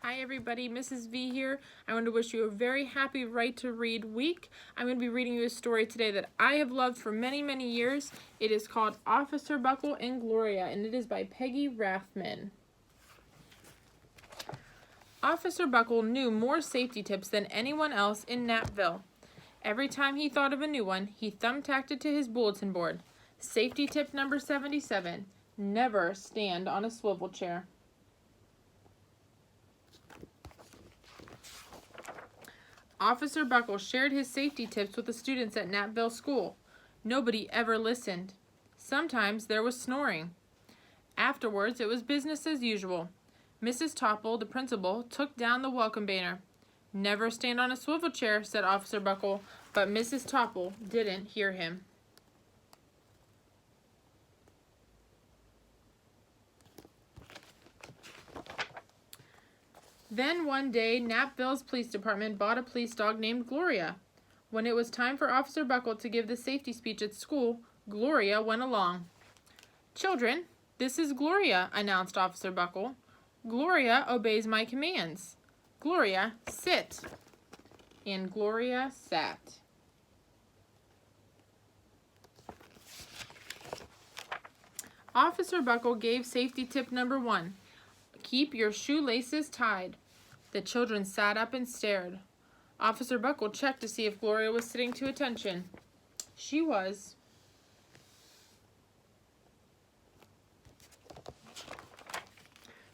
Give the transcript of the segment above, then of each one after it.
Hi everybody, Mrs. V here. I want to wish you a very happy Right to Read week. I'm going to be reading you a story today that I have loved for many, many years. It is called Officer Buckle and Gloria, and it is by Peggy Rathman. Officer Buckle knew more safety tips than anyone else in Knappville. Every time he thought of a new one, he thumbtacked it to his bulletin board. Safety tip number 77, never stand on a swivel chair. Officer Buckle shared his safety tips with the students at Knappville School. Nobody ever listened. Sometimes there was snoring. Afterwards, it was business as usual. Mrs. Topple, the principal, took down the welcome banner. "Never stand on a swivel chair," said Officer Buckle, but Mrs. Topple didn't hear him. Then one day, Knappville's police department bought a police dog named Gloria. When it was time for Officer Buckle to give the safety speech at school, Gloria went along. "Children, this is Gloria," announced Officer Buckle. "Gloria obeys my commands. Gloria, sit." And Gloria sat. Officer Buckle gave safety tip number 1. Keep your shoelaces tied. The children sat up and stared. Officer Buckle checked to see if Gloria was sitting to attention. She was.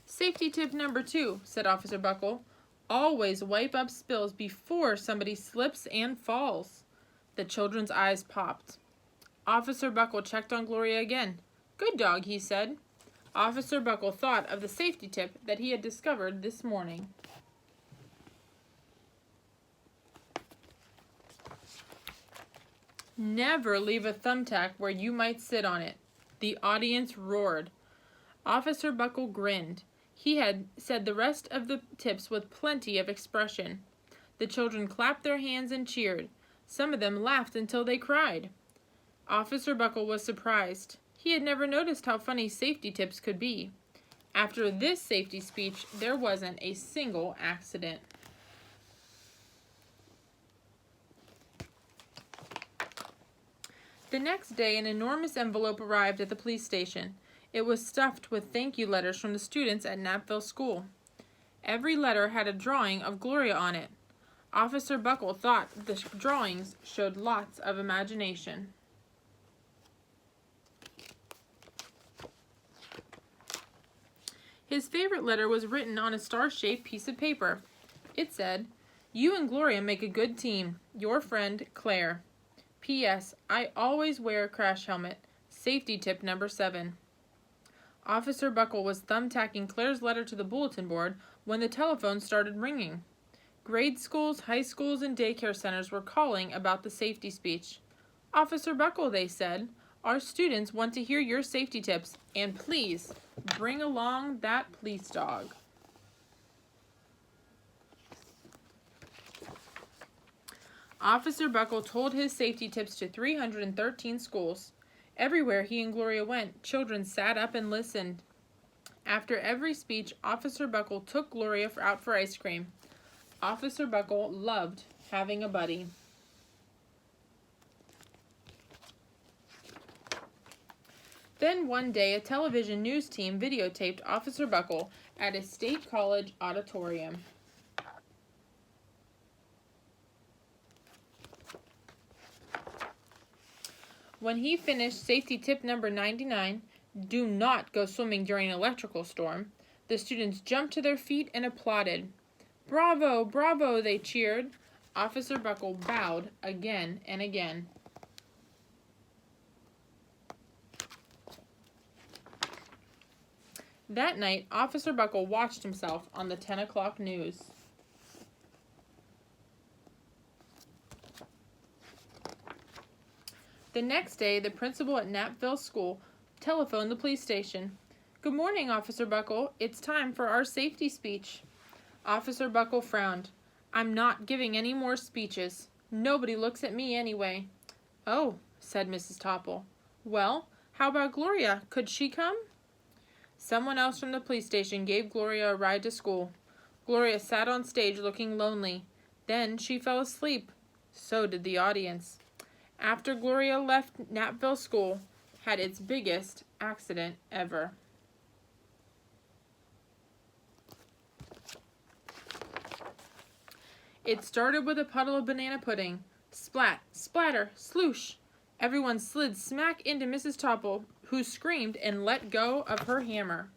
Safety tip number 2, said Officer Buckle. Always wipe up spills before somebody slips and falls. The children's eyes popped. Officer Buckle checked on Gloria again. "Good dog," he said. Officer Buckle thought of the safety tip that he had discovered this morning. Never leave a thumbtack where you might sit on it. The audience roared. Officer Buckle grinned. He had said the rest of the tips with plenty of expression. The children clapped their hands and cheered. Some of them laughed until they cried. Officer Buckle was surprised. He had never noticed how funny safety tips could be. After this safety speech, there wasn't a single accident. The next day, an enormous envelope arrived at the police station. It was stuffed with thank you letters from the students at Knappville School. Every letter had a drawing of Gloria on it. Officer Buckle thought the drawings showed lots of imagination. His favorite letter was written on a star-shaped piece of paper. It said, "You and Gloria make a good team. Your friend, Claire. P.S. I always wear a crash helmet. Safety tip number 7. Officer Buckle was thumbtacking Claire's letter to the bulletin board when the telephone started ringing. Grade schools, high schools, and daycare centers were calling about the safety speech. "Officer Buckle," they said, "our students want to hear your safety tips, and please bring along that police dog." Officer Buckle told his safety tips to 313 schools. Everywhere he and Gloria went, children sat up and listened. After every speech, Officer Buckle took Gloria out for ice cream. Officer Buckle loved having a buddy. Then one day, a television news team videotaped Officer Buckle at a state college auditorium. When he finished safety tip number 99, do not go swimming during an electrical storm, the students jumped to their feet and applauded. "Bravo, bravo," they cheered. Officer Buckle bowed again and again. That night, Officer Buckle watched himself on the 10 o'clock news. The next day, the principal at Knappville School telephoned the police station. "Good morning, Officer Buckle. It's time for our safety speech." Officer Buckle frowned. "I'm not giving any more speeches. Nobody looks at me anyway." "Oh," said Mrs. Topple. "Well, how about Gloria? Could she come?" Someone else from the police station gave Gloria a ride to school. Gloria sat on stage looking lonely. Then she fell asleep. So did the audience. After Gloria left, Napville School had its biggest accident ever. It started with a puddle of banana pudding. Splat, splatter, sloosh. Everyone slid smack into Mrs. Topple, who screamed and let go of her hammer.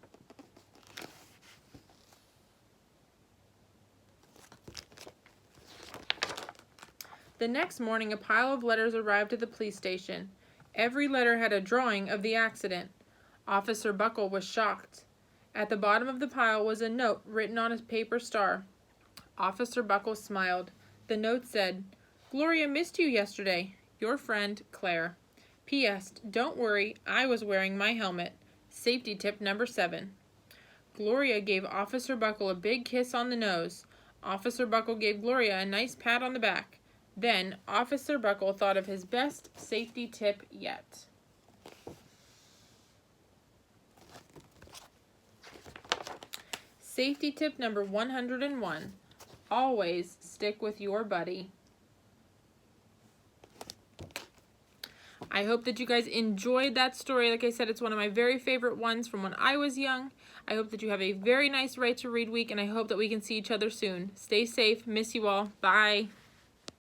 The next morning, a pile of letters arrived at the police station. Every letter had a drawing of the accident. Officer Buckle was shocked. At the bottom of the pile was a note written on a paper star. Officer Buckle smiled. The note said, "Gloria missed you yesterday. Your friend, Claire. P.S. Don't worry, I was wearing my helmet. Safety tip number 7. Gloria gave Officer Buckle a big kiss on the nose. Officer Buckle gave Gloria a nice pat on the back. Then Officer Buckle thought of his best safety tip yet. Safety tip number 101. Always stick with your buddy. I hope that you guys enjoyed that story. Like I said, it's one of my very favorite ones from when I was young. I hope that you have a very nice Right to Read week, and I hope that we can see each other soon. Stay safe. Miss you all. Bye.